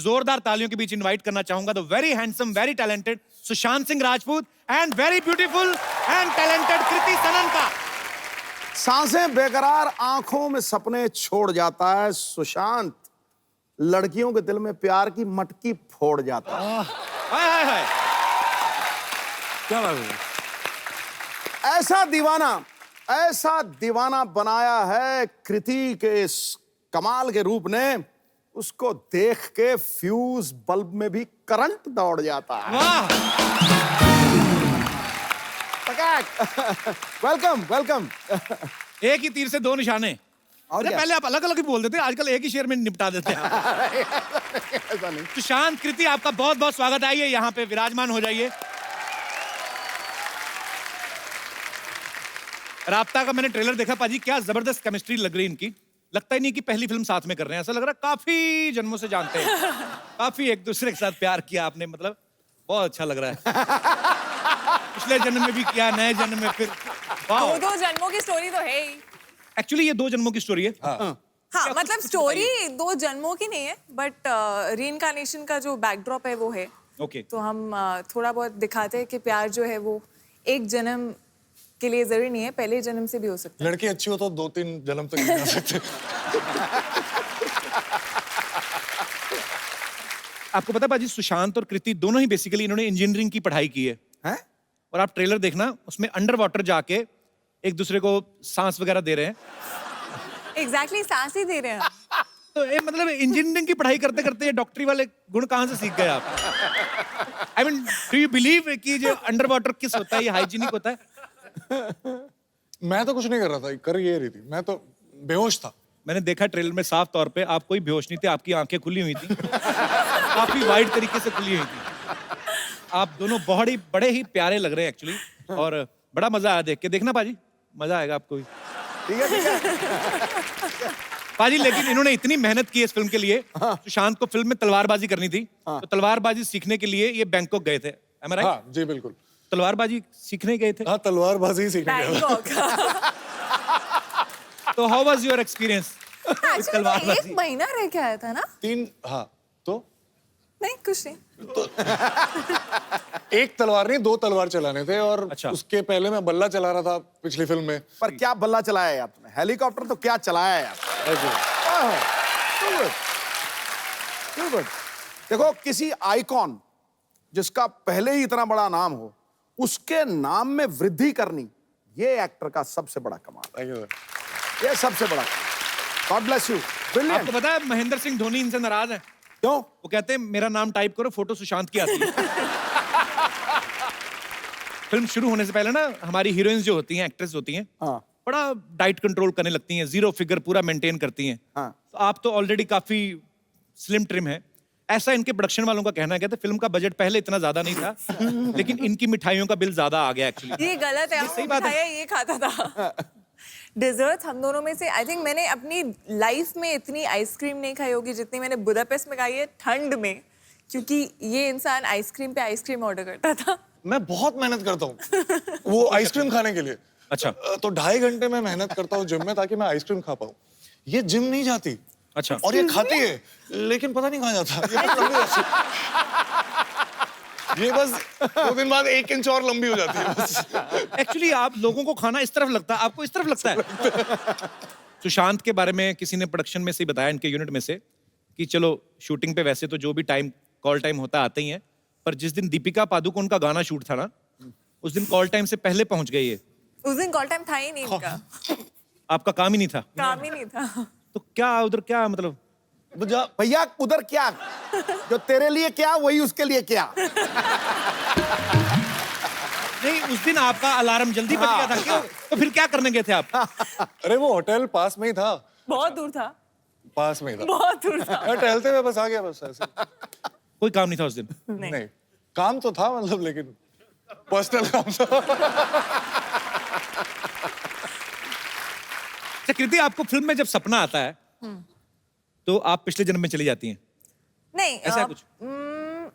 जोरदार तालियों के बीच इनवाइट करना चाहूंगा the very handsome, very talented Sushant Singh Rajput and very beautiful and talented Kriti Sanon का। सांसें बेकरार, आंखों में सपने छोड़ जाता है सुशांत, लड़कियों के दिल में प्यार की मटकी फोड़ जाता है। हाय हाय हाय, क्या बात है? ऐसा दीवाना बनाया है कृति के इस कमाल के रूप ने, उसको देख के फ्यूज बल्ब में भी करंट दौड़ जाता है। वाह, वेलकम वेलकम। एक ही तीर से दो निशाने। और अरे क्या? पहले आप अलग अलग ही बोल देते, आजकल एक ही शेर में निपटा देते हैं। ऐसा नहीं। सुशांत, कृति, आपका बहुत बहुत स्वागत। आइए यहाँ पे विराजमान हो जाइए। राब्ता का मैंने ट्रेलर देखा पाजी, क्या जबरदस्त केमिस्ट्री लग रही है इनकी। लगता ही नहीं कि पहली फिल्म साथ में कर रहे हैं, ऐसा लग रहा है काफी जन्मों से जानते हैं, काफी एक दूसरे के साथ प्यार किया आपने, मतलब बहुत अच्छा लग रहा है। पिछले जन्म में भी किया, नए जन्म में फिर। दो जन्मों की स्टोरी तो है ही। एक्चुअली ये 2 जन्मों की स्टोरी है। हाँ, मतलब स्टोरी 2 जन्मों की नहीं है, बट रीइंकार्नेशन का जो बैकड्रॉप है वो है। ओके। तो हम थोड़ा बहुत दिखाते हैं कि प्यार जो है वो एक जन्म के लिए जरूरी नहीं है, पहले जन्म से भी हो सकता है। लड़की अच्छी हो तो 2-3 जन्म तक जा सकते। आपको पता है बाजी, सुशांत और कृति दोनों ही बेसिकली इन्होंने इंजीनियरिंग की पढ़ाई की है। हैं? और आप ट्रेलर देखना, उसमें अंडर वाटर जाके एक दूसरे को सांस वगैरह दे रहे हैं। एग्जैक्टली, सांस ही दे रहे हैं। तो ये मतलब इंजीनियरिंग की पढ़ाई करते करते ये डॉक्टरी वाले गुण कहाँ से सीख गए आप? I mean, do you believe कि जो अंडर वाटर किस होता है, ये हाइजीनिक होता है? मैं तो कुछ नहीं कर रहा था, कर ये रही थी, मैं तो बेहोश था। मैंने देखा ट्रेलर में साफ तौर पे, आप कोई बेहोश नहीं थे, आपकी आंखें खुली हुई थी, काफी वाइड तरीके से खुली हुई थी। आप दोनों बहुत ही बड़े ही प्यारे लग रहे हैं एक्चुअली, और बड़ा मजा आया देख के। देखना पाजी, मजा आएगा आपको भी। ठीक है, ठीक है। पाजी लेकिन इन्होंने इतनी मेहनत की इस फिल्म के लिए। सुशांत को फिल्म में तलवारबाजी करनी थी, तो तलवारबाजी सीखने के लिए ये बैंकॉक गए थे। Am I right? हाँ जी बिल्कुल। तलवारबाजी सीखने गए थे। हाँ, तलवारबाजी ही सीखने गया। बैंकॉक। तो how was your experience? Actually, वो 1 महीना रह के आया था ना? 3, हाँ तो नहीं, कुछ नहीं। एक तलवार नहीं, 2 तलवार चलाने थे, और अच्छा। उसके पहले मैं बल्ला चला रहा था पिछली फिल्म में। पर क्या बल्ला चलाया है आपने? हेलीकॉप्टर तो क्या चलाया है आपने? Too good. Too good. देखो, किसी आइकॉन जिसका पहले ही इतना बड़ा नाम हो, उसके नाम में वृद्धि करनी, ये एक्टर का सबसे बड़ा कमाल Thank you, sir. है। ये सबसे बड़ा। God bless you. ब्रिलियंट। आपको पता है महेंद्र सिंह धोनी इनसे नाराज है। क्यों? वो कहते हैं मेरा नाम टाइप करो, फोटो सुशांत की आती है। फिल्म शुरू होने से पहले ना हमारी हीरोइंस जो होती हैं, एक्ट्रेस होती हैं, हाँ बड़ा डाइट कंट्रोल करने लगती हैं, 0 फिगर पूरा मेंटेन करती हैं। हाँ। तो आप तो ऑलरेडी काफी स्लिम ट्रिम है, ऐसा इनके प्रोडक्शन वालों का कहना है। कहते फिल्म का बजट पहले इतना ज्यादा नहीं था, लेकिन इनकी मिठाइयों का बिल ज्यादा आ गया एक्चुअली। ये गलत है, सही बात है। मिठाइयाँ ये खाता था। डिजर्ट हम दोनों में से आई थिंक मैंने अपनी लाइफ में इतनी आइसक्रीम नहीं खाई होगी जितनी मैंने बुदापेस्ट में खाई है, ठंड में, क्योंकि ये इंसान आइसक्रीम पे आइसक्रीम ऑर्डर करता था। मैं बहुत मेहनत करता हूँ वो आइसक्रीम खाने के लिए। अच्छा। तो 2.5 घंटे में मेहनत करता हूँ जिम में, ताकि मैं आइसक्रीम खा पाऊँ। ये जिम नहीं जाती। अच्छा। और ये खाती है, लेकिन पता नहीं कहाँ जाता। ये बस लंबी जाती है। ये बस 2 दिन बाद 1 इंच और लंबी हो जाती है बस। एक्चुअली आप लोगों को खाना इस तरफ लगता है, आपको इस तरफ लगता है। सुशांत के बारे में किसी ने प्रोडक्शन में से ही बताया, इनके यूनिट में से, कि चलो शूटिंग पे वैसे तो जो भी टाइम कॉल टाइम होता आते ही है, पर जिस दिन दीपिका पादुकोण का गाना शूट था ना, उस दिन कॉल टाइम से पहले पहुंच गई है। उस दिन कॉल टाइम था ही नहीं इनका, आपका काम ही नहीं था। काम ही नहीं था। तो क्या उधर क्या मतलब? भैया उधर क्या, जो तेरे लिए क्या वही उसके लिए क्या। नहीं, उस दिन आपका अलार्म जल्दी बज गया था क्यों? तो फिर क्या करने गए थे आप? अरे वो होटल पास में ही था। बहुत दूर था। पास में ही था। बहुत दूर था। मैं टहलते हुए बस आ गया, बस ऐसे। कोई काम नहीं था उस दिन? नहीं, काम तो था, मतलब, लेकिन पर्सनल काम था। कृति, आपको फिल्म में जब सपना आता है तो आप पिछले जन्म में चली जाती हैं? नहीं, ऐसा कुछ?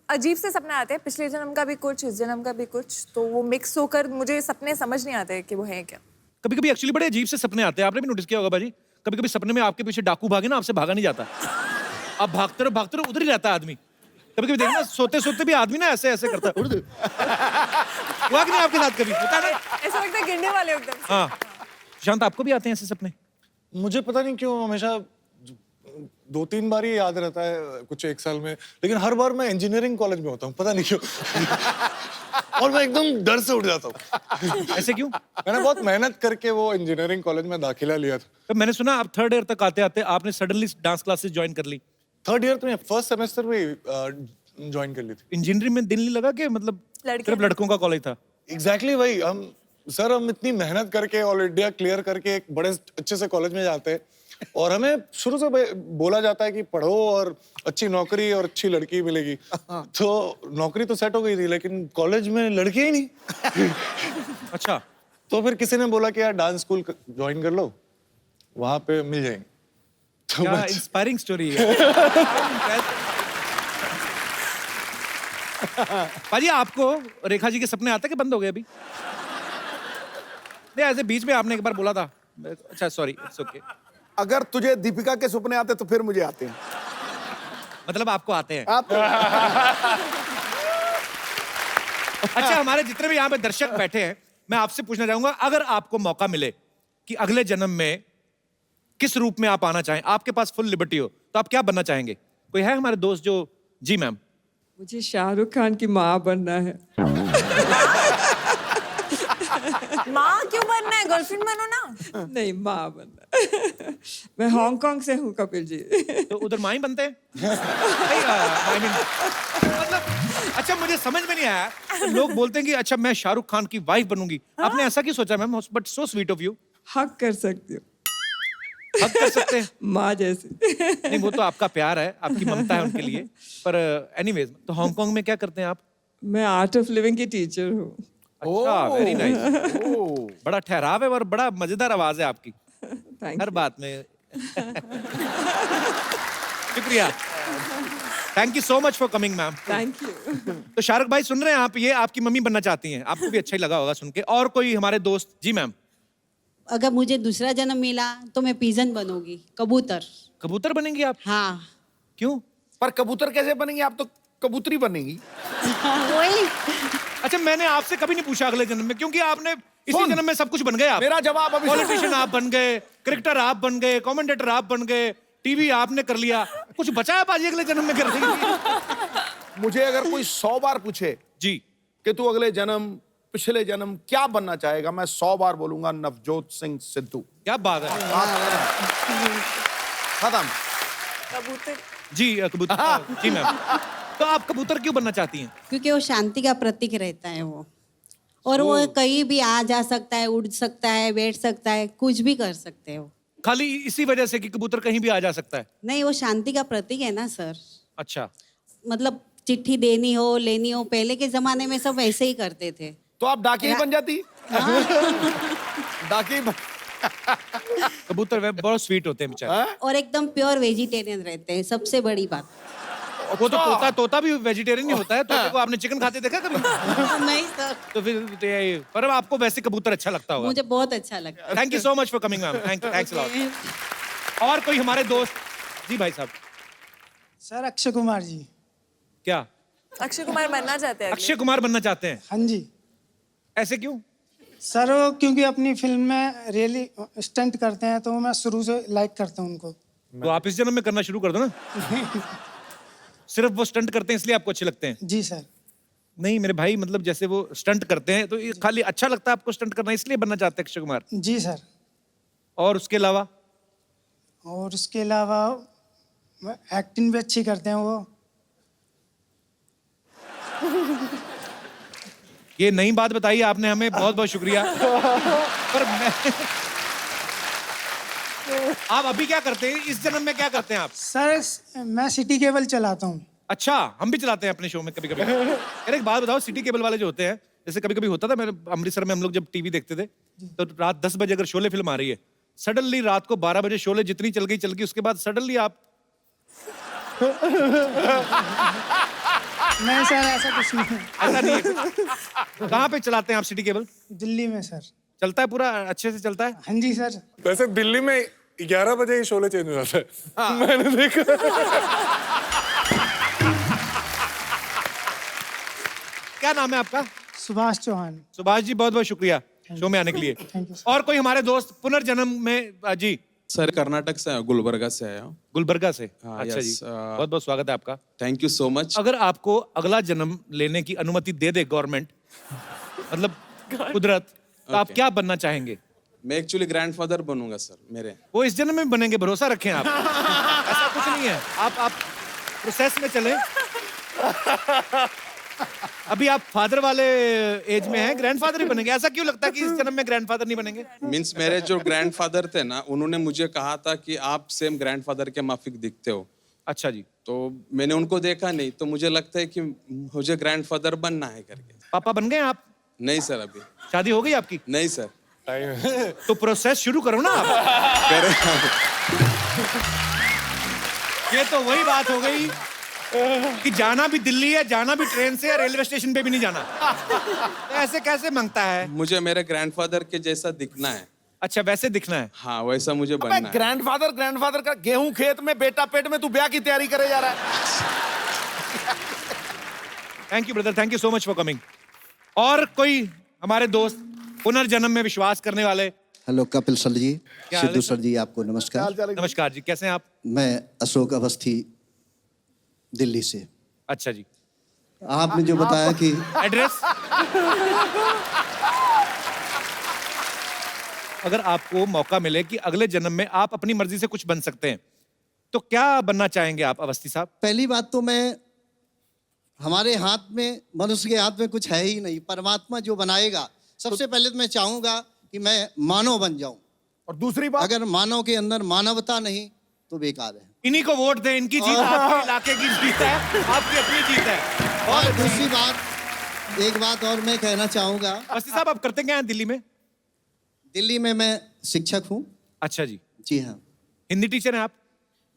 अजीब से सपने आते हैं, पिछले जन्म का भी कुछ, इस जन्म का भी कुछ, तो वो मिक्स होकर मुझे सपने समझ नहीं आते कि वो है क्या। कभी कभी एक्चुअली बड़े अजीब से सपने आते हैं, आपने भी नोटिस किया होगा बाजी। कभी कभी सपने में आपके पीछे डाकू भागे ना, आपसे भागा नहीं जाता। आप भागते रहो उधर ही रहता है आदमी। कभी कभी देखना सोते सोते भी आदमी ना ऐसे ऐसे करता है। हुआ कि नहीं आपके साथ कभी? होता है ना? ऐसा लगता है गिरने वाले हो एकदम से। हाँ सुशांत, आपको भी आते हैं ऐसे सपने? मुझे पता नहीं क्यों हमेशा 2-3 बार ही याद रहता है कुछ एक साल में, लेकिन हर बार मैं इंजीनियरिंग कॉलेज में होता हूँ, पता नहीं क्यों। और मैं एकदम डर से उठ जाता हूँ। ऐसे क्यों? मैंने बहुत मेहनत करके वो इंजीनियरिंग कॉलेज में दाखिला लिया था। तो मैंने सुना आप 3rd ईयर तक आते आते आपने सडनली डांस क्लासेस ज्वाइन कर ली। 3rd ईयर में फर्स्ट सेमेस्टर में ज्वाइन कर ली थी। इंजीनियरिंग में दिल नहीं लगा कि मतलब लड़के सिर्फ लड़कों का कॉलेज था? एग्जैक्टली वही। हम इतनी मेहनत करके ऑल इंडिया क्लियर करके एक बड़े अच्छे से कॉलेज में जाते हैं और हमें शुरू से बोला जाता है कि पढ़ो और अच्छी नौकरी और अच्छी लड़की मिलेगी। तो नौकरी तो सेट हो गई थी, लेकिन कॉलेज में लड़के ही नहीं। अच्छा, तो फिर किसी ने बोला कि यार डांस स्कूल ज्वाइन कर लो, वहां पे मिल जाएंगे। तो क्या मैं इंस्पायरिंग स्टोरी है। पाजी, आपको रेखा जी के सपने आते कि बंद हो गए अभी? नहीं, ऐसे बीच में आपने एक बार बोला था। अच्छा सॉरी, इट्स ओके। अगर तुझे दीपिका के सपने आते तो फिर मुझे आते हैं। मतलब आपको आते हैं? आते हैं। अच्छा, हमारे जितने भी यहाँ पे दर्शक बैठे हैं, मैं आपसे पूछना चाहूंगा, अगर आपको मौका मिले कि अगले जन्म में किस रूप में आप आना चाहें, आपके पास फुल लिबर्टी हो, तो आप क्या बनना चाहेंगे? कोई है हमारे दोस्त जो? जी मैम। मुझे शाहरुख खान की माँ बनना है। माँ क्यों बनना है? गर्लफ्रेंड बनो ना। नहीं, माँ बनना है। मैं हांगकांग से हूँ कपिल जी। तो उधर माँ ही बनते हैं? नहीं, I mean, मतलब अच्छा, मुझे समझ में नहीं आया। तो लोग बोलते हैं कि अच्छा मैं शाहरुख खान की वाइफ बनूंगी। आपने ऐसा क्यों सोचा ma'am? But so sweet of you. हक कर सकती हूँ हक कर सकते हैं? माँ जैसी। नहीं, वो तो आपका प्यार है, आपकी ममता है उनके लिए। पर एनीवेज, तो हांगकांग में क्या करते हैं आप? मैं आर्ट ऑफ लिविंग की टीचर हूँ। अच्छा, वेरी नाइस। बड़ा ठहराव है और बड़ा मजेदार आवाज है आपकी थैंक हर बात में। शुक्रिया, thank you so much for coming ma'am. Thank you. तो शाहरुख भाई, सुन रहे हैं आप, ये आपकी मम्मी बनना चाहती हैं, आपको भी अच्छा ही लगा होगा सुन के। और कोई हमारे दोस्त? जी मैम। अगर मुझे दूसरा जन्म मिला तो मैं पिजन बनूंगी, कबूतर। कबूतर बनेंगी आप? हाँ। क्यों? पर कबूतर कैसे बनेंगी? आप तो कबूतरी बनेंगी। वही। अच्छा, मैंने आपसे कभी नहीं पूछा अगले जन्म में, क्योंकि आपने इसी जन्म में सब कुछ बन गए आप। मेरा जवाब अभी पॉलिटिशियन आप बन गए, क्रिकेटर आप बन गए, कमेंटेटर आप बन गए, टीवी आपने कर लिया। कुछ बचा है पाजी अगले जन्म में करने के लिए? मुझे अगर कोई 100 बार पूछे जी, कि तू अगले जन्म, पिछले जन्म क्या बनना चाहेगा, मैं 100 बार बोलूंगा नवजोत सिंह सिद्धू। क्या बात है। खत्म। कबूतर। जी कबूतर। जी मैम। तो आप कबूतर क्यों बनना चाहती हैं? क्योंकि वो शांति का प्रतीक रहता है वो, और वो कहीं भी आ जा सकता है, उड़ सकता है, बैठ सकता है, कुछ भी कर सकते हो। खाली इसी वजह से कि कबूतर कहीं भी आ जा सकता है? नहीं, वो शांति का प्रतीक है ना सर। अच्छा, मतलब चिट्ठी देनी हो, लेनी हो, पहले के जमाने में सब ऐसे ही करते थे। तो आप डाकिया ही बन जाती। डाकिया ही कबूतर वे बहुत स्वीट होते हैं बेचारे। और एकदम प्योर वेजिटेरियन रहते हैं, सबसे बड़ी बात। वो तो तोता भी वेजिटेरियन ही होता है। तोते को आपने चिकन खाते देखा कभी? नहीं सर, तो फिर तो पर आपको वैसे कबूतर अच्छा लगता होगा। मुझे बहुत अच्छा लगता है। Thank you so much for coming ma'am. Thanks a lot. और कोई हमारे दोस्त? जी भाई साहब। सर अक्षय कुमार जी। क्या अक्षय कुमार बनना चाहते हैं? अक्षय कुमार बनना चाहते हैं? हाँ जी ऐसे क्यों? सर, वो क्योंकि अपनी फिल्म में रियली स्टंट करते हैं, तो मैं शुरू से लाइक करता हूँ उनको। तो आप इस जन्म में करना शुरू कर दो ना। सिर्फ वो स्टंट करते हैं इसलिए आपको अच्छे लगते हैं? जी सर। नहीं मेरे भाई, मतलब जैसे वो स्टंट करते हैं तो ये खाली अच्छा लगता है आपको स्टंट करना, इसलिए बनना चाहते हैं अक्षय कुमार? जी सर। और उसके अलावा? और उसके अलावा एक्टिंग भी अच्छी करते हैं वो। ये नई बात बताई आपने हमें, बहुत बहुत शुक्रिया। पर आप अभी क्या करते हैं? इस जन्म में क्या करते हैं आप? सर मैं सिटी केबल चलाता हूँ। अच्छा, हम भी चलाते हैं अपने शो में कभी कभी। यार एक बात बताओ, सिटी केबल वाले जो होते हैं, जैसे कभी कभी होता था, मेरे अमृतसर में हम लोग जब टीवी देखते थे, तो रात 10 बजे अगर शोले फिल्म आ रही है, सडनली रात को 12 बजे शोले जितनी चल गई, उसके बाद सडनली आप नहीं सर, ऐसा कुछ नहीं है। ऐसा नहीं है। कहाँ पे चलाते हैं आप सिटी केबल? दिल्ली में सर। चलता है पूरा अच्छे से चलता है? हाँ जी सर। वैसे दिल्ली में 11 बजे ही शोले चेंज हो जाता है। मैंने देखा। क्या नाम है आपका? सुभाष चौहान। सुभाष जी, बहुत बहुत शुक्रिया शो में आने के लिए। Thank you. और कोई हमारे दोस्त पुनर्जन्म में जी? सर कर्नाटक से गुलबर्गा से आया हूँ। गुलबर्गा से? हाँ, अच्छा yes, जी, बहुत बहुत स्वागत है आपका। Thank you so much. अगर आपको अगला जन्म लेने की अनुमति दे दे गवर्नमेंट, मतलब कुदरत, तो आप Okay. क्या बनना चाहेंगे? मैं एक्चुअली ग्रैंडफादर बनूंगा सर मेरे। वो इस जन्म में बनेंगे, भरोसा रखें आप। ऐसा कुछ नहीं है, आप प्रोसेस में चलें। अभी आप फादर वाले एज में हैं, ग्रैंडफादर ही बनेंगे। ऐसा क्यों लगता है कि इस जन्म में ग्रैंडफादर नहीं बनेंगे? मीन्स मेरे जो ग्रैंडफादर थे ना, उन्होंने मुझे कहा था कि आप सेम ग्रैंडफादर के माफिक दिखते हो। अच्छा जी। तो मैंने उनको देखा नहीं, तो मुझे लगता है कि मुझे ग्रैंडफादर बनना है करके। पापा बन गए आप? नहीं सर, अभी शादी हो गई आपकी? नहीं सर। तो प्रोसेस शुरू करो ना आप। ये तो वही बात हो गई कि जाना भी दिल्ली है, जाना भी ट्रेन से, रेलवे स्टेशन पे भी नहीं जाना। तो ऐसे कैसे मांगता है? मुझे मेरे ग्रैंडफादर के जैसा दिखना है। अच्छा, वैसे दिखना है। हाँ, वैसा मुझे बनना है। ग्रैंडफादर का गेहूं खेत में बेटा पेट में, तू ब्याह की तैयारी करे जा रहा है। Thank you brother, thank you so much for coming. और कोई हमारे दोस्त पुनर्जन्म में विश्वास करने वाले? हेलो कपिल सर जी, क्या हाल है सिद्धू सर? सर जी, आपको नमस्कार। नमस्कार जी, कैसे हैं आप? मैं अशोक अवस्थी, दिल्ली से। अच्छा जी। आपने जो बताया कि एड्रेस? अगर आपको मौका मिले कि अगले जन्म में आप अपनी मर्जी से कुछ बन सकते हैं, तो क्या बनना चाहेंगे आप अवस्थी साहब? पहली बात तो मैं, हमारे हाथ में, मनुष्य के हाथ में कुछ है ही नहीं। परमात्मा जो बनाएगा, सबसे पहले तो मैं चाहूंगा कि मैं मानव बन जाऊं। और दूसरी बात, अगर मानव के अंदर मानवता नहीं तो बेकार है। इन्हीं को वोट दें, इनकी जीत आपके इलाके की जीत है, आपकी अपनी जीत है। और दूसरी बात, एक बात और मैं कहना चाहूंगा। अवस्थी साहब, आप करते क्या हैं दिल्ली में? दिल्ली में मैं शिक्षक हूँ। अच्छा जी। जी हाँ। हिंदी टीचर हैं आप?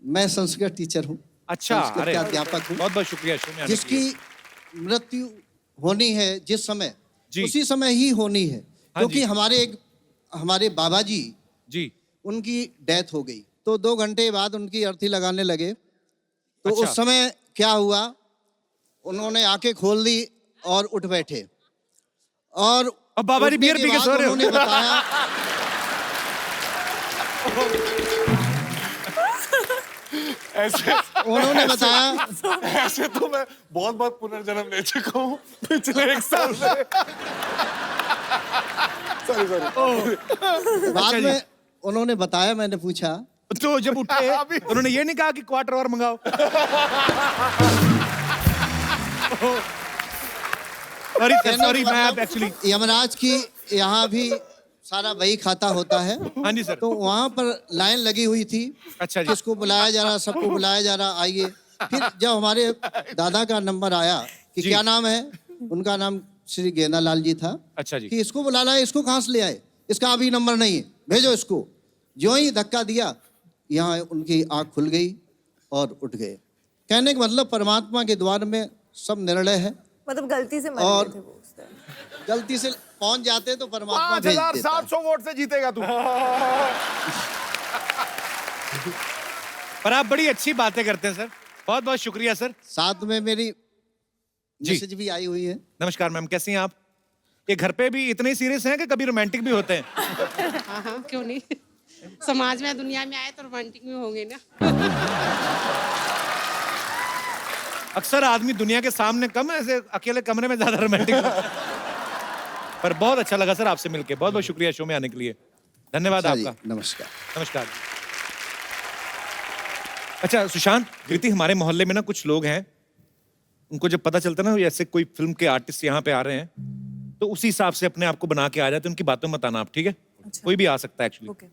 मैं संस्कृत टीचर हूँ। अच्छा, संस्कृत अरे के अध्यापक हूँ। बहुत बहुत शुक्रिया शो में आने के जिसकी लिए। मृत्यु होनी है जिस समय, जी। उसी समय ही होनी है। हाँ क्योंकि जी। हमारे बाबा जी, जी। उनकी डेथ हो गई, तो 2 घंटे बाद उनकी अर्थी लगाने लगे। तो अच्छा। उस समय क्या हुआ, उन्होंने आंखें खोल दी और उठ बैठे। और अब बाबा जी उठने बियर के पी के बाद सो रहे हो? उन्होंने बताया ऐसे उन्होंने बताया ऐसे तो मैं बहुत बहुत पुनर्जन्म ले चुका हूँ पिछले 1 साल से। सॉरी। बाद में उन्होंने बताया, मैंने पूछा तो जब उठे तो उन्होंने ये नहीं कहा कि क्वार्टर और मंगाओ? सॉरी मैं आप एक्चुअली, यमराज की यहाँ भी सारा वही खाता होता है। हाँ जी सर। तो वहाँ पर लाइन लगी हुई थी। अच्छा जी। किसको बुलाया जा रहा, सबको बुलाया जा रहा, आइए। फिर जब हमारे दादा का नंबर आया कि जी। क्या नाम है, उनका नाम श्री गेंदालाल जी था। अच्छा जी। कि इसको बुला लाए, इसको कहाँ से ले आए, इसका अभी नंबर नहीं है, भेजो इसको। जो ही धक्का दिया, यहाँ उनकी आँख खुल गई और उठ गए। कहने का मतलब, परमात्मा के द्वार में सब निर्णय है। मतलब गलती से मर और गए थे वो उस टाइम। गलती से पहुंच जाते तो परमात्मा भेज देता। 5700 वोट से जीतेगा तू। पर आप बड़ी अच्छी बातें करते हैं सर, बहुत बहुत शुक्रिया सर। साथ में मेरी जी। मैसेज भी आई हुई है। नमस्कार मैम, कैसी हैं आप? ये घर पे भी इतने सीरियस हैं कि कभी रोमांटिक भी होते हैं? हाँ हाँ, क्यों नहीं। समाज में, दुनिया में आए तो रोमांटिक भी होंगे ना। अक्सर आदमी दुनिया के सामने कम, ऐसे अकेले कमरे में ज्यादा रोमांटिक होता है। पर बहुत अच्छा लगा सर आपसे मिलके, बहुत बहुत शुक्रिया शो में आने के लिए। धन्यवाद अच्छा जी, आपका। नमस्कार। नमस्कार। अच्छा सुशांत, कृति, हमारे मोहल्ले में ना कुछ लोग हैं, उनको जब पता चलता ना ऐसे कोई फिल्म के आर्टिस्ट यहाँ पे आ रहे हैं, तो उसी हिसाब से अपने आप को बना के आ जाते, उनकी बातों में मत आना आप, ठीक है? अच्छा। कोई भी आ सकता है एक्चुअली। ओके।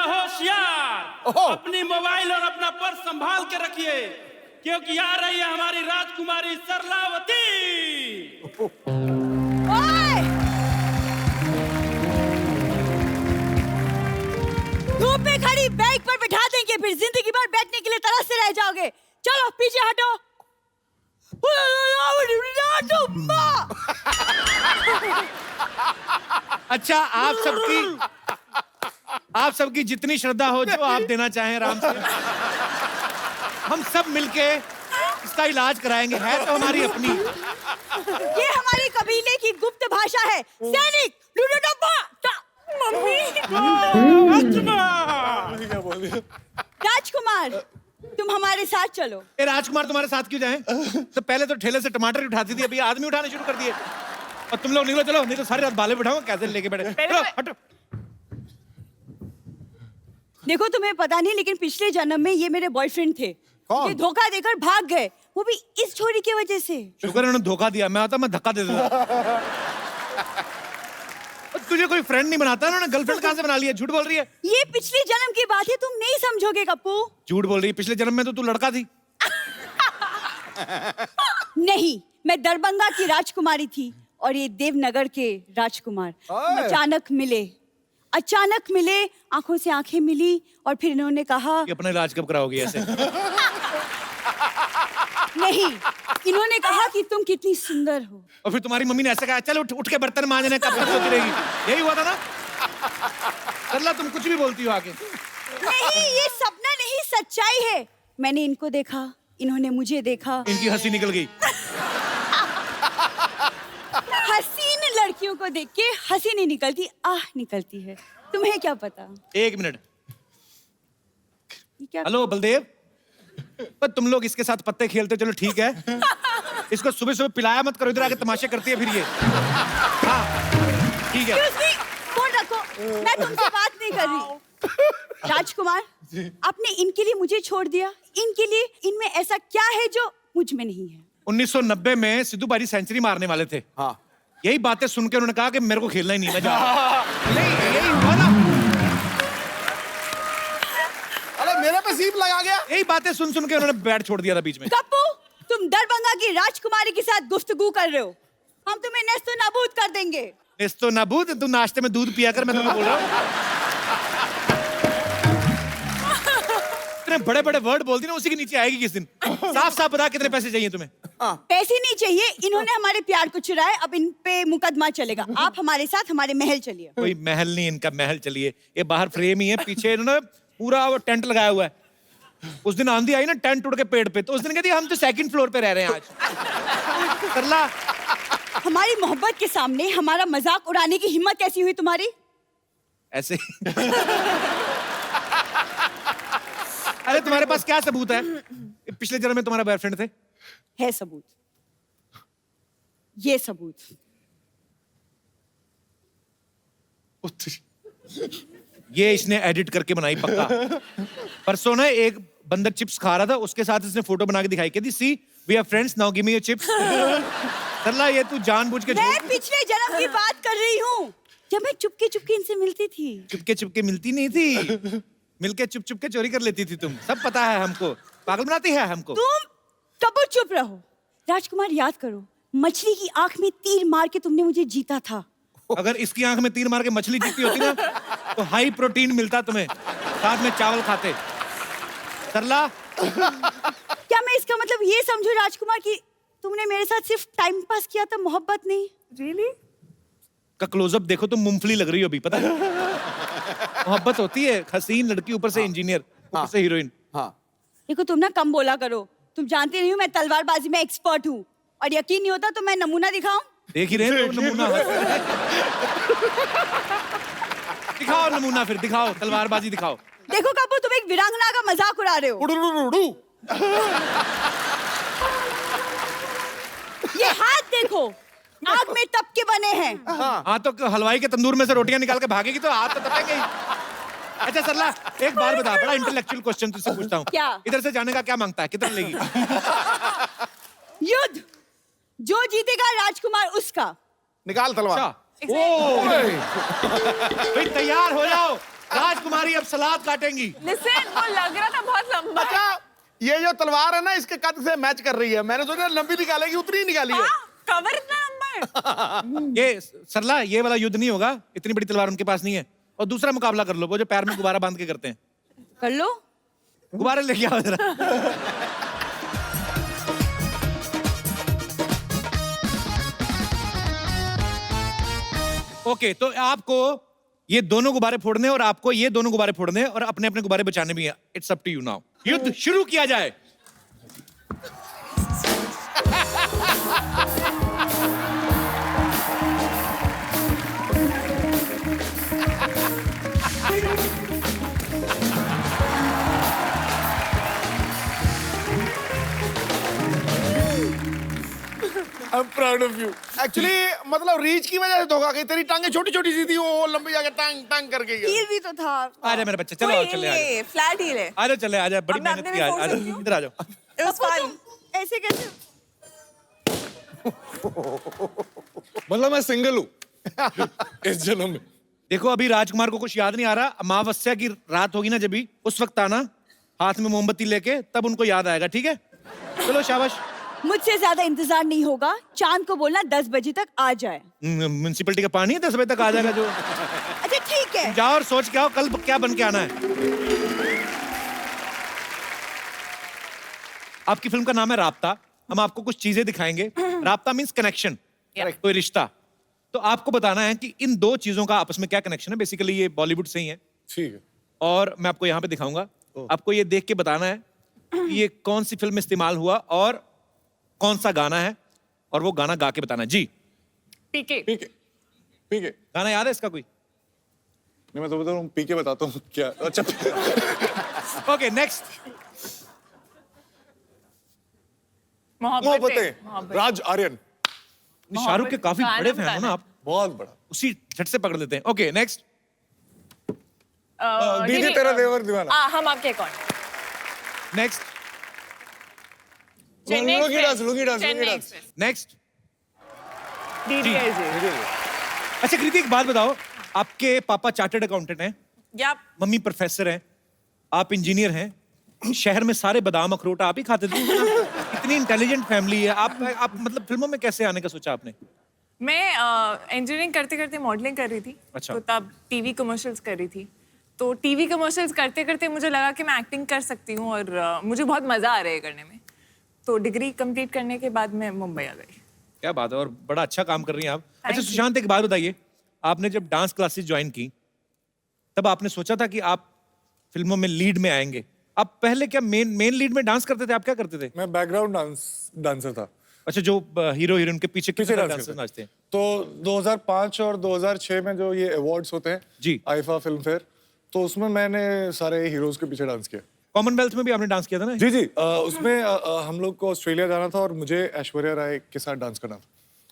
होशियार, अपनी मोबाइल और अपना पर्स संभाल के रखिए, क्योंकि आ रही है हमारी राजकुमारी सरलावती। धूप में खड़ी बाइक पर बिठा देंगे, फिर जिंदगी भर बैठने के लिए तरसते रह जाओगे। चलो पीछे हटो। अच्छा, आप सबकी जितनी श्रद्धा हो, जो आप देना चाहें राम से, हम सब मिलके इसका इलाज कराएंगे। है तो हमारी अपनी। ये हमारी कबीले की गुप्त भाषा है। सैनिक मम्मी राजकुमार, तुम हमारे साथ चलो। ए राजकुमार तुम्हारे साथ क्यों जाएं? तो पहले तो ठेले से टमाटर उठाती थी, अभी आदमी उठाने शुरू कर दिए। और तुम लोग निकलो, चलो, नहीं तो सारी रात बाले बिठाऊंगा। कैसे लेके बैठे? चलो, हटो। देखो तुम्हें पता नहीं, लेकिन पिछले जन्म में ये मेरे बॉयफ्रेंड थे। ये धोखा देकर भाग गए, वो भी इस छोरी की वजह से। शुक्र है उन्होंने धोखा दिया, मैं आता मैं धक्का दे देता। तुझे कोई फ्रेंड नहीं बनाता, उन्होंने गर्लफ्रेंड कहां से बना लिया? झूठ बोल रही है। ये पिछले जन्म की बात है, तुम नहीं समझोगे कप्पू। झूठ बोल रही है, पिछले जन्म में तो तू लड़का थी। नहीं, मैं दरभंगा की राजकुमारी थी और ये देवनगर के राजकुमार। अचानक मिले, आंखों से आंखें मिली और फिर इन्होंने कहा कि अपना इलाज कब कराओगी ऐसे? नहीं, इन्होंने कहा कि तुम कितनी सुंदर हो। और फिर तुम्हारी मम्मी ने ऐसे कहा, चल उठ के बर्तन मांजने कब तक सोती रहेगी? यही हुआ था ना? सरला, तुम कुछ भी बोलती हो आगे। नहीं, ये सपना नहीं, सच्चाई है। मैंने इनको देखा, इन्होंने मुझे देखा। इनकी हंसी निकल गई। हसीन लड़कियों को देख के हंसी नहीं निकलती, आह निकलती है। तुम्हें क्या पता? एक मिनट। क्या? हेलो बलदेव, पर तुम लोग इसके साथ पत्ते खेलते, चलो ठीक है। इसको सुबह सुबह पिलाया मत करो, इधर आके तमाशे करती है फिर ये। हाँ, ठीक है। फोन रखो, मैं तुमसे बात नहीं कर रही। राजकुमार, आपने इनके लिए मुझे छोड़ दिया। इनके लिए, इनमें ऐसा क्या है जो मुझ में नहीं है? 1990 में सिद्धू बाजी सेंचुरी मारने वाले थे। हाँ। यही बातें सुन के उन्होंने कहा कि मेरे को खेलना ही नहीं, मैं जा रहा हूं। नहीं, यही हुआ ना। अरे मेरे पे सीप लगा गया। यही बातें सुन के उन्होंने बैट छोड़ दिया था बीच में। कप्पू, तुम दरभंगा की राजकुमारी के साथ गुफ्तगू कर रहे हो। हम तुम्हें नेस्तो नाबूद कर देंगे। नेस्तो नाबूद? तू नाश्ते में दूध पिया कर, मैं तुमको बोल रहा हूँ। इतने बड़े बड़े वर्ड बोलती ना, उसी के नीचे आएगी किस दिन। साफ साफ बता, कितने पैसे चाहिए तुम्हें? पैसे नहीं चाहिए, इन्होंने हमारे प्यार को चुराया, अब इन पे मुकदमा चलेगा। आप हमारे साथ हमारे महल चलिए। कोई महल नहीं, इनका महल चलिए। ये बाहर फ्रेम ही है, पीछे इन्होंने पूरा वो टेंट लगाया हुआ है। उस दिन आंधी आई ना, टेंट उड़ के पेड़ पे, तो उस दिन कहती हम तो सेकंड फ्लोर पे रह रहे हैं आज। सरला, हमारी मोहब्बत के सामने हमारा मजाक उड़ाने की हिम्मत कैसी हुई तुम्हारी? ऐसे अरे तुम्हारे पास क्या सबूत है? पिछले जन्म में तुम्हारा बॉयफ्रेंड थे? है सबूत, ये सबूत। ये इसने एडिट करके बनाई पक्का। परसों ना एक बंदर चिप्स खा रहा था, उसके साथ इसने फोटो बना के दिखाई, कहती see we are friends now give me your chips. Sarla, ये तू जानबूझ के मैं पिछले जन्म की बात कर रही हूँ, जब मैं चुपके चुपके इनसे मिलती थी। चुपके मिलती नहीं थी, मिलके चुप के चोरी कर लेती थी तुम। सब पता है हमको, पागल बनाती है हमको। तुम कबू चुप रहो। राजकुमार, याद करो, मछली की आंख में तीर मार के तुमने मुझे जीता था। अगर इसकी आंख में तीर मार के मछली जीती होती ना, तो हाई प्रोटीन मिलता तुम्हें, साथ में चावल खाते। सरला, क्या मैं इसका मतलब ये समझूं राजकुमार कि तुमने मेरे साथ सिर्फ टाइम पास किया था, मोहब्बत नहीं? रियली? का क्लोजअप देखो, तुम मूंगफली लग रही हो अभी, पता है? मोहब्बत होती है, हसीन लड़की ऊपर से इंजीनियर, ऊपर से हीरोइन। हाँ। देखो, तुम ना कम बोला करो। तुम जानते नहीं हो मैं तलवारबाजी में एक्सपर्ट हूँ, और यकीन नहीं होता तो मैं नमूना दिखाऊं? देख ही रहे हो नमूना। दिखाओ नमूना, फिर दिखाओ, तलवारबाजी दिखाओ। देखो कपूर, तुम एक वीरांगना का मजाक उड़ा रहे हो। ये हाथ देखो, आग में तप के बने हैं। हाँ, तो हलवाई के तंदूर में से रोटियां निकाल के भागेगी तो हाथ तो तपेंगे ही। अच्छा सरला, एक बार बता, बड़ा इंटेलेक्चुअल क्वेश्चन तुझसे पूछता हूँ। क्या? इधर से जाने का क्या मांगता है, कितना लेगी? युद्ध, जो जीतेगा राजकुमार उसका। निकाल तलवार। भाई तैयार हो जाओ, राजकुमारी अब सलाद काटेंगी। लिसन, वो लग रहा था बहुत लंबा है। अच्छा, ये जो तलवार है ना, इसके कद से मैच कर रही है। मैंने सोचा लंबी निकालेगी, उतनी ही निकाली है। कवर इतना लंबा है। ये सरला, ये वाला युद्ध नहीं होगा, इतनी बड़ी तलवार उनके पास नहीं है। और दूसरा मुकाबला कर लो, वो जो पैर में गुब्बारा बांध के करते हैं। कर लो। गुब्बारे लेके आओ जरा। ओके, तो आपको ये दोनों गुब्बारे फोड़ने और आपको ये दोनों गुब्बारे फोड़ने और अपने अपने गुब्बारे बचाने भी हैं. It's up to you now. युद्ध शुरू किया जाए. I'm proud of you. Actually मतलब रीच की वजह से धोखा गई. तेरी टांगे छोटी छोटी सी थी, वो लंबी जाके टांग टांग करके गई. हील भी तो था. आजा मेरा बच्चा, चलो चले आजा. फ्लैट हील है. आजा चले आजा, बड़ी अब मैं मेहनत अपने की. में फोड़ आजा सकती हूँ? इधर आ जाओ. It was fun. ऐसे कैसे? मतलब मैं सिंगल हूँ इस जन्म में. देखो अभी राजकुमार को कुछ याद नहीं आ रहा. अमावस्या की रात होगी ना जब भी, उस वक्त आना हाथ में मोमबत्ती लेके, तब उनको याद आएगा. ठीक है, चलो शाबाश. मुझसे ज्यादा इंतजार नहीं होगा. चांद को बोलना 10 बजे तक आ जाए. म्युनिसिपैलिटी का पानी 10 बजे तक आ जाएगा जो. अच्छा ठीक है. जाओ और सोच के आओ कल क्या बन के आना है. आपकी फिल्म का नाम है राब्ता. हम आपको कुछ चीजें दिखाएंगे. राब्ता मींस कनेक्शन, कोई रिश्ता. तो आपको बताना है कि इन दो चीजों का आपस में क्या कनेक्शन है. बेसिकली ये बॉलीवुड से ही है. ठीक है. और मैं आपको यहाँ पे दिखाऊंगा. आपको ये देख के बताना है कि ये कौन सी फिल्म में इस्तेमाल हुआ और कौन सा गाना है, और वो गाना गा के बताना है. जी. पीके. पीके. पीके. गाना याद है इसका कोई? नहीं, मैं तो बता रहा हूँ, पीके बताता हूँ क्या. अच्छा. Okay next. मोहब्बतें. राज आर्यन. शाहरुख के काफी बड़े फैन हो ना आप. बहुत बड़ा. उसी झट से पकड़ लेते हैं. Okay next. दीदी तेरा देवर दीवाना. हम आपके कौन? Next. Lungi dance. Next. DDLJ. अच्छा कृति एक बात बताओ, आपके पापा चार्टर्ड अकाउंटेंट हैं, या मम्मी प्रोफेसर हैं, आप इंजीनियर हैं, शहर में सारे बादाम अखरोट आप ही खाते थे. इतनी इंटेलिजेंट फैमिली है. आप मतलब फिल्मों में कैसे आने का सोचा आपने? मैं इंजीनियरिंग करते करते मॉडलिंग कर रही थी. अच्छा. तो तब टीवी कमर्शियल्स कर रही थी. तो टीवी कमर्शियल्स करते करते मुझे लगा कि मैं एक्टिंग कर सकती हूँ और मुझे बहुत मजा आ रहा है करने में. तो डिग्री कंप्लीट करने के बाद मैं मुंबई आ गई. क्या बात है, और बड़ा अच्छा काम कर रही हैं आप. अच्छा सुशांत एक बात बताइए, आपने जब डांस क्लासेस ज्वाइन की तब आपने सोचा था कि आप फिल्मों में लीड में आएंगे? आप पहले क्या मेन लीड में डांस करते थे? आप क्या करते थे? मैं बैकग्राउंड डांसर था. अच्छा, जो हीरो हीरोइन के पीछे डांसर्स नाचते हैं. तो 2005 और 2006 में जो ये अवार्ड्स होते हैं जी, आईफा फिल्म फेयर, तो उसमें मैंने सारे हीरोज के पीछे डांस किया. कॉमनवेल्थ में भी आपने डांस किया था ना? जी जी. उसमें हम लोग को ऑस्ट्रेलिया जाना था और मुझे ऐश्वर्या राय के साथ डांस करना था.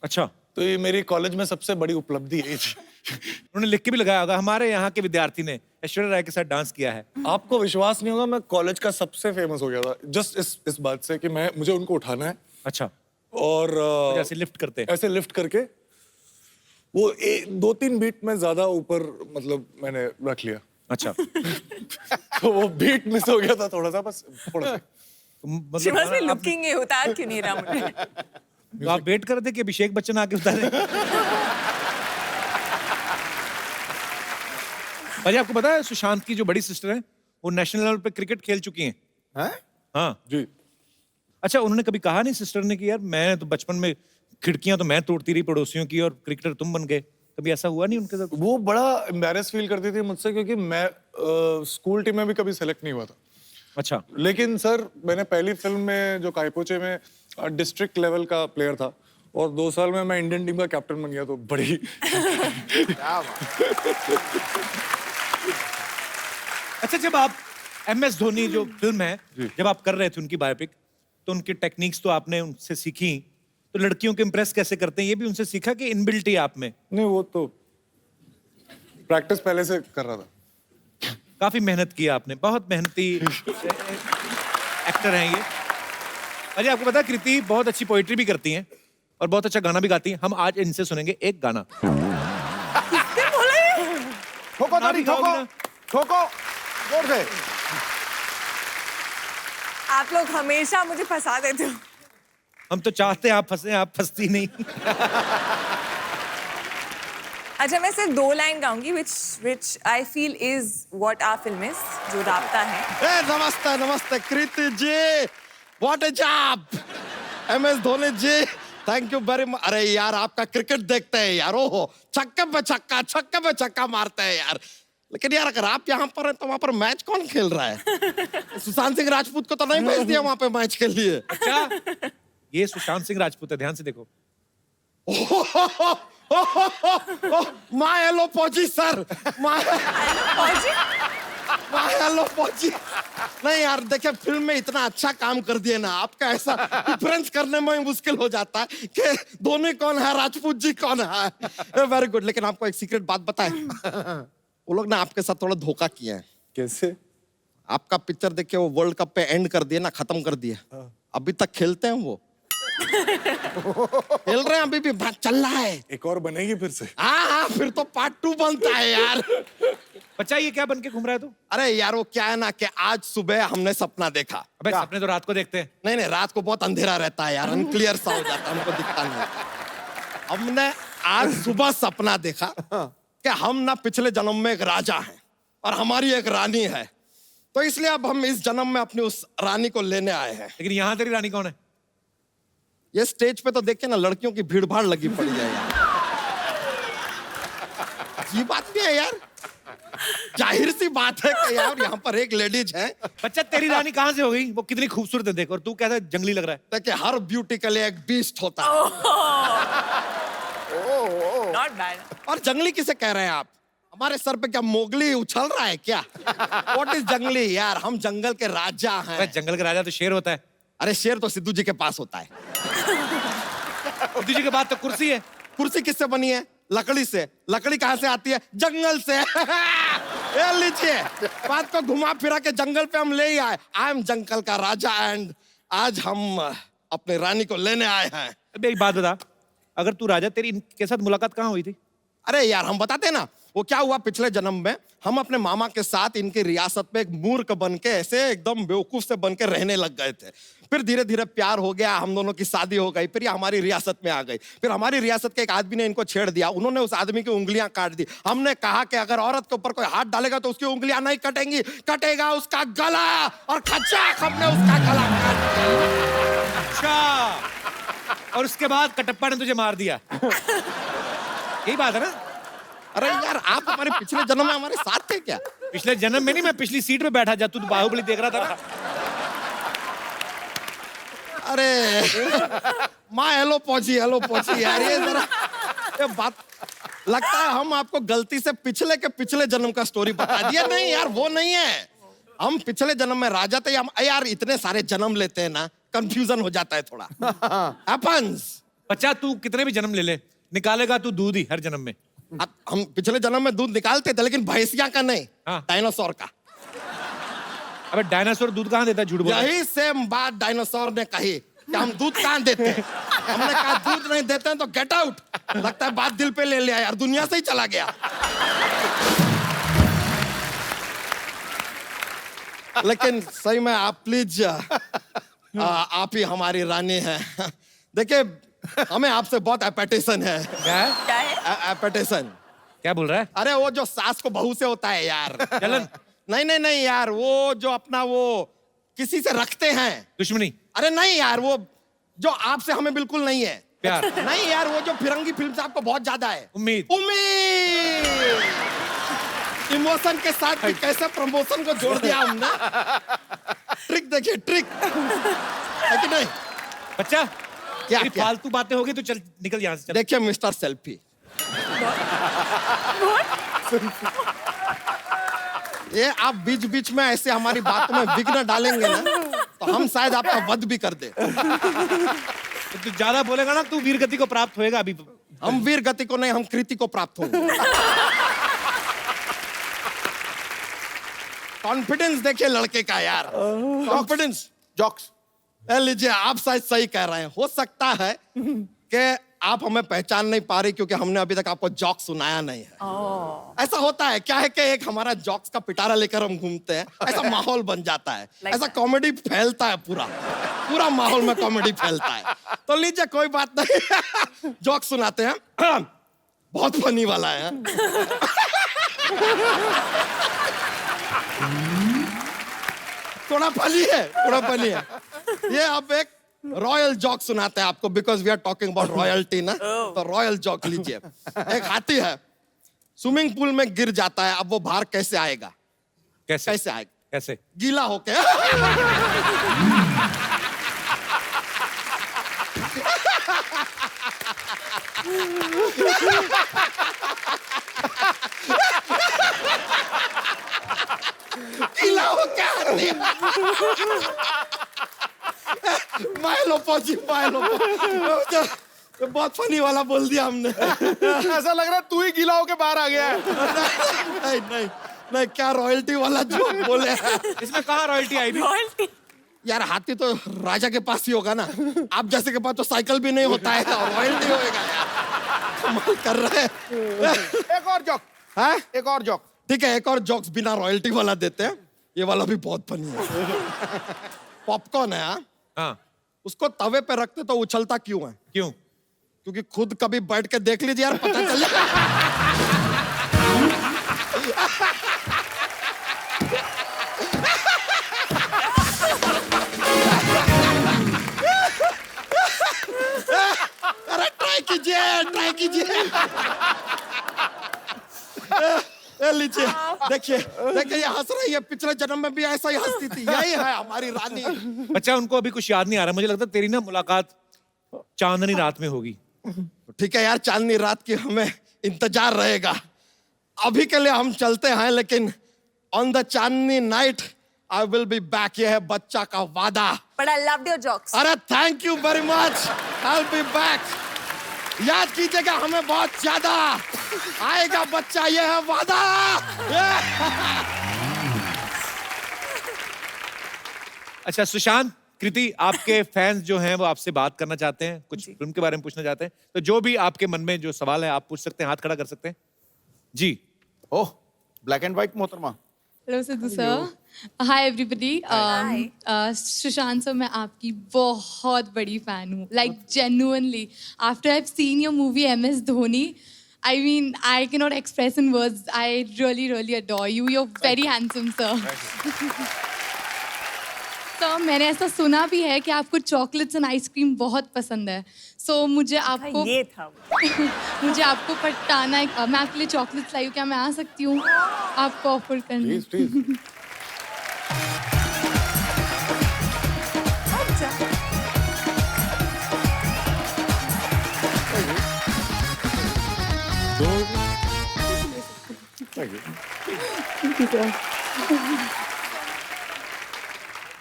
अच्छा. तो ये मेरी कॉलेज में सबसे बड़ी उपलब्धि यही थी. उन्होंने लिख के भी लगाया होगा, हमारे यहाँ के विद्यार्थी ने ऐश्वर्या राय के साथ डांस किया है. आपको विश्वास नहीं होगा, मैं कॉलेज का सबसे फेमस हो गया था जस्ट इस बात से कि मुझे उनको उठाना है. अच्छा. और ऐसे लिफ्ट करते हैं. ऐसे लिफ्ट करके वो 2-3 बीट में ज्यादा ऊपर मतलब मैंने रख लिया. अच्छा. तो वो बीट मिस हो गया था थोड़ा सा, बस थोड़ा सा. She must be looking है, उतार क्यों नहीं रहा मुझे? तो आप वेट कर थे कि अभिषेक बच्चन आके उतारे. अजय आपको पता है सुशांत की जो बड़ी सिस्टर है वो नेशनल लेवल पे क्रिकेट खेल चुकी हैं? हाँ जी. अच्छा, उन्होंने कभी कहा नहीं सिस्टर ने कि यार मैं तो बचपन में खिड़कियां तो मैं तोड़ती रही पड़ोसियों की और क्रिकेटर तुम बन गए? कभी ऐसा हुआ नहीं उनके साथ? वो बड़ा एम्बैरेस फील करती थी मुझसे, क्योंकि मैं स्कूल टीम में भी कभी सेलेक्ट नहीं हुआ था. अच्छा. लेकिन सर मैंने पहली फिल्म में जो कायपोचे में डिस्ट्रिक्ट लेवल का प्लेयर था और 2 साल में मैं इंडियन टीम का कैप्टन बन गया. तो बड़ी अच्छा, जब आप MS धोनी जो फिल्म है जब आप कर रहे थे उनकी बायोपिक, तो उनकी टेक्निक्स तो आपने उनसे सीखी, तो लड़कियों को इम्प्रेस कैसे करते हैं ये भी उनसे सीखा कि इनबिल्ट ही आप में? नहीं, वो तो प्रैक्टिस पहले से कर रहा था. काफी मेहनत की आपने, बहुत मेहनती एक्टर हैं ये. अजय आपको पता है कृति बहुत अच्छी पोइट्री भी करती हैं और बहुत अच्छा गाना भी गाती हैं. हम आज इनसे सुनेंगे एक गाना. ठोको ताली, ठोको ठोको जोर से. आप लोग हमेशा मुझे फंसा देते हो. हम तो चाहते हैं आप फंसे, आप फंसती नहीं. अच्छा, मैं सिर्फ 2 line गाऊंगी which I feel is what our film is, जो राब्ता है. नमस्ते नमस्ते Kriti ji, what a job. MS Dhoni ji, thank you very much. अरे यार आपका क्रिकेट देखते हैं यार, ओहो छक्के पे छक्का मारते हैं यार। लेकिन यार अगर आप यहाँ पर हैं तो वहां पर मैच कौन खेल रहा है? सुशांत सिंह राजपूत को तो नहीं भेज दिया वहां पे मैच के लिए। अच्छा, ये सुशांत सिंह राजपूत है, ध्यान से देखो। माय हेलो पहुंची सर, माय हेलो पहुंची। नहीं यार देखिए, फिल्म में इतना अच्छा काम कर दिए ना, आपका ऐसा डिफरेंस करने में मुश्किल हो जाता है कि दोनों कौन है, राजपूत जी कौन है। Very good. लेकिन आपको एक सीक्रेट बात बताएं, वो लोग ना आपके साथ थोड़ा धोखा किए हैं। कैसे? आपका पिक्चर देख के वो वर्ल्ड कप पे एंड कर दिए ना, खत्म कर दिए। अभी तक खेलते हैं वो, खेल रहे हैं अभी भी, चल रहा है। एक और बनेगी फिर से? हाँ, फिर तो पार्ट 2 बनता है यार। बच्चा ये क्या बन के घूम रहा है तू? अरे यार वो क्या है ना कि आज सुबह हमने सपना देखा। अबे सपने तो रात को देखते हैं। नहीं, रात को बहुत अंधेरा रहता है यार, अनक्लियर सा हो जाता है, हमको दिखता नहीं। हमने आज सुबह सपना देखा कि हम ना पिछले जन्म में एक राजा हैं और हमारी एक रानी है, तो इसलिए अब हम इस जन्म में अपनी उस रानी को लेने आए हैं। लेकिन यहाँ तेरी रानी कौन है? ये स्टेज पे तो देखिए ना लड़कियों की भीड़ भाड़ लगी पड़ी है यार। ये बात नहीं है यार, जाहिर सी बात है कि यार यहाँ पर एक लेडीज है। बच्चा तेरी रानी कहाँ से हो गई? वो कितनी खूबसूरत है देख, और तू कैसा जंगली लग रहा है। देखिए हर ब्यूटी के लिए एक बीस्ट होता है। Not bad. और जंगली किसे कह रहे हैं आप? हमारे सर पे क्या मोगली उछल रहा है क्या? व्हाट इज जंगली यार? हम जंगल के राजा हैं। जंगल के राजा तो शेर होता है। अरे शेर तो सिद्धू जी के पास होता है। सिद्धू जी के बाद तो कुर्सी है। कुर्सी किससे बनी है? लकड़ी से। लकड़ी कहाँ से आती है? जंगल से। ये लीजिए, बात को घुमा फिरा के जंगल पे हम ले ही आए। आई एम जंगल का राजा एंड आज हम अपने रानी को लेने आए हैं। मेरी बात बता, अगर तू राजा, तेरी इनके साथ मुलाकात कहाँ हुई थी? अरे यार हम बताते ना, वो क्या हुआ पिछले जन्म में, हम अपने मामा के साथ इनकी रियासत में एक मूर्ख बन के ऐसे एकदम बेवकूफ से बन के रहने लग गए थे। फिर धीरे धीरे प्यार हो गया, हम दोनों की शादी हो गई, फिर ये हमारी रियासत में आ गई। फिर हमारी रियासत के एक आदमी ने इनको छेड़ दिया, उन्होंने उस आदमी की उंगलियां काट दी। हमने कहा कि अगर औरत के ऊपर कोई हाथ डालेगा तो उसकी उंगलियां नहीं कटेंगी, कटेगा उसका गला, और खचाक हमने उसका गला काट दिया। अच्छा, और उसके बाद कटप्पा ने तुझे मार दिया। यही बात है ना? अरे यार आप हमारे पिछले जन्म में हमारे साथ थे क्या? पिछले जन्म में नहीं, मैं पिछली सीट पे बैठा जब तू बाहुबली देख रहा था ना। अरे माँ हेलो पहुंची यार, ये जरा ये बात लगता है हम आपको गलती से पिछले के पिछले जन्म का स्टोरी बता दिया। नहीं यार वो नहीं है, हम पिछले जन्म में राजा थे। हम यार इतने सारे जन्म लेते हैं ना, कंफ्यूजन हो जाता है थोड़ा। हैपेंस। बच्चा तू कितने भी जन्म ले ले, निकालेगा तू दूध ही हर जन्म में। हम पिछले जन्म में दूध निकालते थे, लेकिन भैंसिया का नहीं, डायनासोर का। अबे डायनासोर दूध कहाँ देता है? झूठ बोल रहा है। यही सेम बात डायनासोर ने कही कि हम दूध कहाँ देते हैं। हमने कहा दूध नहीं देते हैं तो गेट आउट। लगता है बात दिल पे ले लिया यार, दुनिया से ही चला गया। लेकिन सही में आप प्लीज आप ही हमारी रानी है। देखिए हमें आपसे बहुत एपेटेशन है। क्या है? एपेटेशन। क्या बोल रहा है? अरे वो जो सास को बहू से होता है यार। चलन? नहीं यार, वो जो अपना वो किसी से रखते हैं दुश्मनी। अरे नहीं यार, वो जो आपसे हमें बिल्कुल नहीं है। प्यार? नहीं यार, वो जो फिरंगी फिल्म से आपको बहुत ज्यादा है। उम्मीद। इमोशन के साथ भी कैसे प्रमोशन को जोड़ दिया हमने। ट्रिक देखिए, ट्रिक है कि नहीं? बच्चा क्या फालतू बातें होगी तो चल निकल यहाँ से। देखिए मिस्टर सेल्फी, ये आप बीच बीच में ऐसे हमारी बातों में विघ्न डालेंगे ना, तो हम शायद आपका वध भी कर दे। तू ज्यादा बोलेगा ना, तू वीर गति को प्राप्त होएगा। अभी हम वीर गति को नहीं, हम कृति को प्राप्त होंगे। कॉन्फिडेंस देखिए लड़के का यार, कॉन्फिडेंस। जॉक्स लीजिए, आप शायद सही कह रहे हैं। हो सकता है कि आप हमें पहचान नहीं पा रही क्योंकि हमने अभी तक आपको जॉक्स सुनाया नहीं है। ऐसा होता है, क्या है कि एक हमारा जॉक्स का पिटारा लेकर हम घूमते हैं, ऐसा माहौल बन जाता है, ऐसा कॉमेडी फैलता है, पूरा माहौल में कॉमेडी फैलता है। तो लीजिए कोई बात नहीं, जॉक्स सुनाते हैं। बहुत फनी वाला है। थोड़ा फनी है। ये अब एक रॉयल जॉक सुनाते हैं आपको, because we are talking about royalty ना, तो रॉयल जॉक लीजिए। एक हाथी है, स्विमिंग पूल में गिर जाता है, अब वो बाहर कैसे आएगा? कैसे कैसे आएगा? कैसे? गीला होके। गीला होके हाथी। माइलो पहुंची, माइलो बहुत फनी वाला बोल दिया हमने। ऐसा लग रहा है तू ही गीला होके बाहर आ गया है। नहीं नहीं नहीं, क्या रॉयल्टी वाला जोक बोले। इसमें कहाँ रॉयल्टी आई भी? रॉयल्टी यार हाथी तो राजा के पास ही होगा ना, आप जैसे के पास तो साइकिल भी नहीं होता है और रॉयल्टी होएगा यार। कमाल कर रहे हैं। एक और जोक हाँ? एक और जोक। ठीक है, एक और जोक्स बिना रॉयल्टी वाला देते हैं, ये वाला भी बहुत फनी है। पॉपकॉर्न है हाँ, उसको तवे पे रखते तो उछलता क्यों है? क्यों? क्योंकि खुद कभी बैठ के देख लीजिए यार, पता चल जाएगा। अरे ट्राई कीजिए, ट्राई कीजिए। ये लीजिए, देखिए देखिए, ये हंस रही है, पिछले जन्म में भी ऐसा ही हंसती थी, यही है हमारी रानी। अच्छा, उनको अभी कुछ याद नहीं आ रहा, मुझे लगता है तेरी ना मुलाकात चांदनी रात में होगी। ठीक है यार, चांदनी रात की हमें इंतजार रहेगा। अभी के लिए हम चलते हैं, लेकिन on the chandni night I will be back. ये है बच्चा का वादा। But I loved your jokes. अरे thank you very much, I will be back. याद कीजिएगा हमें बहुत ज्यादा, आएगा बच्चा, ये है वादा। अच्छा सुशांत, कृति, आपके फैंस जो हैं वो आपसे बात करना चाहते हैं, कुछ फिल्म के बारे में पूछना चाहते हैं, तो जो भी आपके मन में जो सवाल है आप पूछ सकते हैं, हाथ खड़ा कर सकते हैं जी। ओह, ब्लैक एंड व्हाइट मोहतरमा। Hello Sidhu sir, hi everybody. Sushant sir, मैं आपकी बहुत बड़ी फैन हूँ, like genuinely. After I have seen your movie MS Dhoni, I mean I can not express in words, I really really adore you, you are very handsome sir. तो मैंने ऐसा सुना भी है कि आपको चॉकलेट्स एंड आइसक्रीम बहुत पसंद है, सो मुझे आपको ये था मुझे आपको पटाना है। मैं आपके लिए चॉकलेट्स लाई हूँ, क्या मैं आ सकती हूँ आपको ऑफर करने? प्लीज।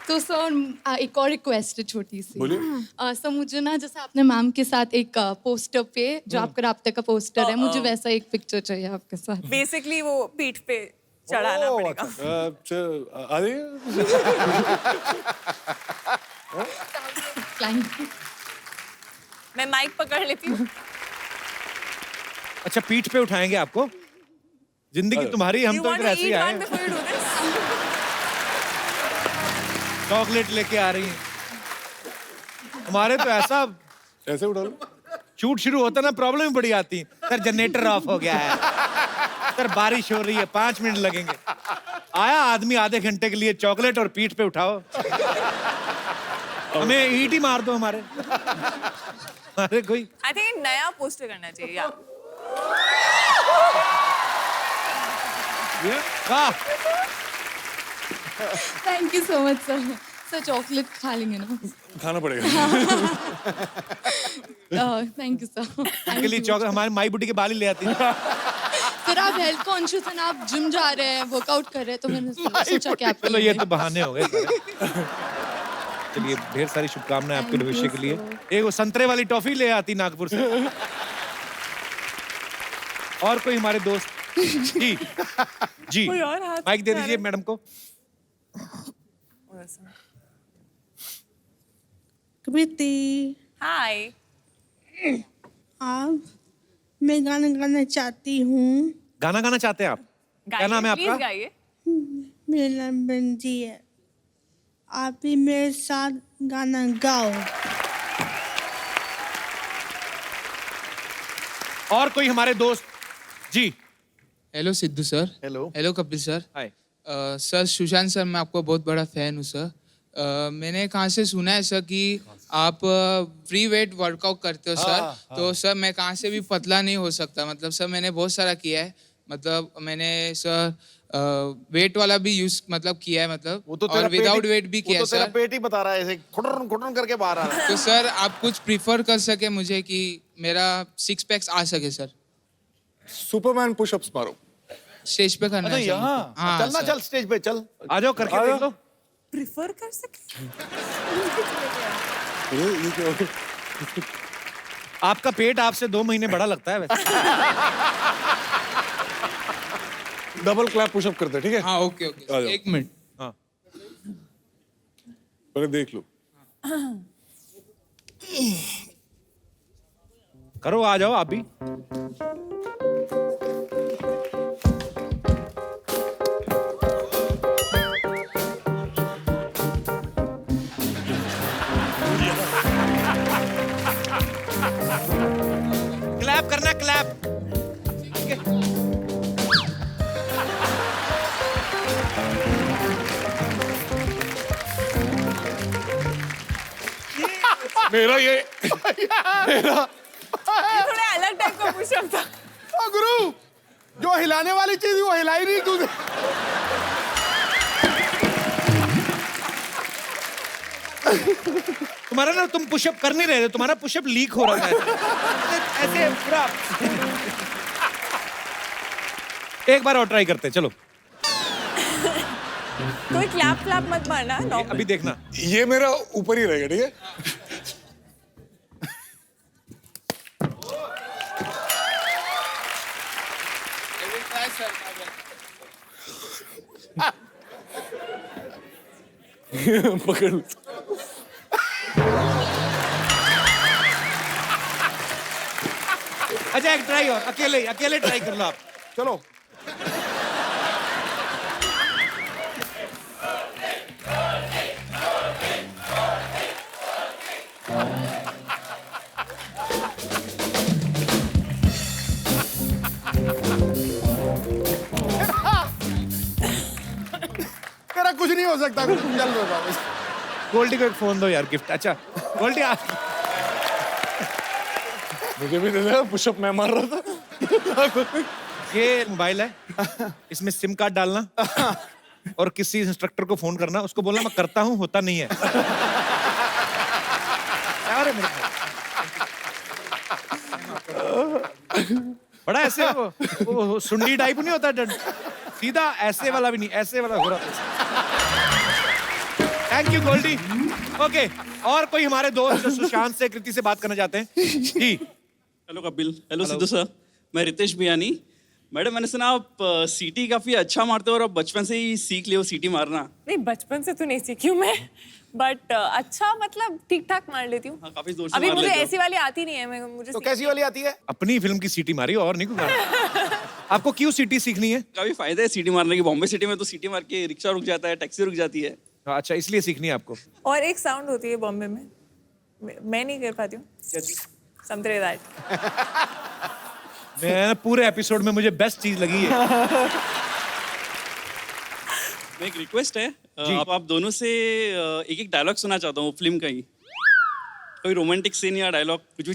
तो सर एक और रिक्वेस्ट है छोटी सी। सर मुझे ना, जैसे आपने मैम के साथ एक पोस्टर पे, जो आपका राब्ते का पोस्टर है, मुझे वैसा एक पिक्चर चाहिए आपके साथ। बेसिकली वो पीठ पे चढ़ाना पड़ेगा। मैं माइक पकड़ लेती हूँ। अच्छा, पीठ पे उठाएंगे आपको? जिंदगी तुम्हारी, हम तो इधर ऐसे ही आए हैं। चॉकलेट लेके आ रही हैं। हमारे तो ऐसा ऐसे उठा लो। शूट शुरू होता ना, प्रॉब्लम बड़ी आती है। सर जनरेटर ऑफ हो गया है, सर बारिश हो रही है, 5 मिनट लगेंगे। आया आदमी आधे घंटे के लिए, चॉकलेट और पीठ पे उठाओ। हमें ईंट ही मार दो हमारे। अरे कोई, आई थिंक नया पोस्टर करना चाहिए यार। वाह, thank you so much sir. Sir chocolate खा लेंगे ना? खाना पड़ेगा। Thank you sir. इनके लिए चॉकलेट हमारे माई बुटी के बाल ही ले आती है। सर आप हेल्थ कॉन्शियस हैं, आप जिम जा रहे हैं, वर्कआउट कर रहे हैं, तो मैंने सोचा कि आप चलो ये तो बहाने हो गए सारे। चलिए, ढेर सारी शुभकामनाएं आपके भविष्य के लिए। एक वो संतरे वाली टॉफी ले आती नागपुर से। और कोई हमारे दोस्त? जी जी, कोई और हाथ माइक दे उठा दीजिए रहे? मैडम को। कृति, हाय। आप, मैं गाना गाना चाहती हूँ। गाना गाना चाहते हैं आप? क्या नाम है प्लीज आपका? गाइए। मेरा नाम बंजी है, आप भी मेरे साथ गाना गाओ। और कोई हमारे दोस्त? जी। Hello Sidhu sir. Hello. Hello Kapil sir. Hi. Sir Sushant sir, मैं आपको बहुत बड़ा फैन हूँ सर। मैंने कहाँ से सुना है सर कि आप फ्री वेट वर्कआउट करते हो सर। तो सर मैं कहाँ से भी पतला नहीं हो सकता। मतलब सर मैंने बहुत सारा किया है। मतलब मैंने सर वेट वाला भी यूज मतलब किया है। मतलब वो तो और विदाउट वेट भी किया है तेरा सर। पेट ही बता रहा है ऐसे खुटन खुटन करके बाहर आ रहा है। तो सर आप कुछ प्रीफर कर सके मुझे कि मेरा 6 पैक्स आ सके सर। सुपरमैन पुशअप्स मारो। स्टेज पे करना है सर। यहाँ हाँ चलना, सर। चल स्टेज पे चल। आ जाओ करके देख लो। प्रिफर कर सके। ये क्या हो गया? आपका पेट आपसे 2 महीने बड़ा लगता है वैसे। डबल क्लैप पुशअप करते हैं, ठीक है? हाँ ओके आ ओके जाओ। 1 मिनट। हाँ पहले देख लो। करो, आ जाओ आप भी। क्लैप करना, क्लैप। मेरा ये थोड़ा अलग टाइप का पुशअप था। ओ गुरु, जो हिलाने वाली चीज वो हिलाई नहीं तूने। तुम्हारा ना, तुम पुशअप कर नहीं रहे थे, तुम्हारा पुशअप लीक हो रहा था ऐसे पूरा। एक बार और ट्राई करते हैं, चलो। कोई क्लैप क्लैप मत मारना। अभी देखना। ये मेरा ऊपर ही रहेगा, ठीक है? पकड़ लो। अच्छा एक ट्राई और, अकेले अकेले ट्राई कर लो आप। चलो। तेरा कुछ नहीं हो सकता, कुछ चल रहा है। गोल्डी को एक फोन दो यार, गिफ्ट। अच्छा गोल्डी मुझे भी दे दे, पुशअप मैं मार रहा था। ये मोबाइल है, इसमें सिम कार्ड डालना और किसी इंस्ट्रक्टर को फोन करना, उसको बोलना मैं करता हूँ, होता नहीं है। अरे मेरे बड़ा ऐसे वो सुंडी टाइप नहीं होता, सीधा ऐसे वाला भी नहीं, ऐसे वाला हो रहा। Thank you Goldy. ओके, और कोई हमारे दोस्त जो सुशांत से, कृति से बात करना चाहते हैं? जी। Hello Kapil. Hello Sidhu sir, मैं रितेश बियानी। मैडम मैंने सुना आप सीटी काफी अच्छा मारते हो और आप बचपन से ही सीख लियो सीटी मारना। नहीं, बचपन से तो नहीं सीखी हूँ मैं, बट अच्छा मतलब ठीक ठाक मार लेती हूँ। हाँ, काफी जोर से अभी मार मुझे लेते हो। ऐसी वाली आती नहीं है। मुझे तो कैसी वाली आती है? अपनी फिल्म की सीटी मारी और नहीं कुछ। आपको क्यों सीटी सीखनी है? काफी फायदा है सीटी मारने की। बॉम्बे सिटी में तो सीटी मार के रिक्शा रुक जाता है, टैक्सी रुक जाती है। अच्छा, इसलिए सीखनी है आपको। और एक साउंड होती है बॉम्बे में, मैं नहीं कर पाती हूँ। संतरे दैट। मैं पूरे एपिसोड में मुझे बेस्ट चीज लगी है। मैं एक रिक्वेस्ट है, आप दोनों से एक एक डायलॉग सुना चाहता हूँ फिल्म का ही। कोई रोमांटिक सीन या डायलॉग कुछ भी चल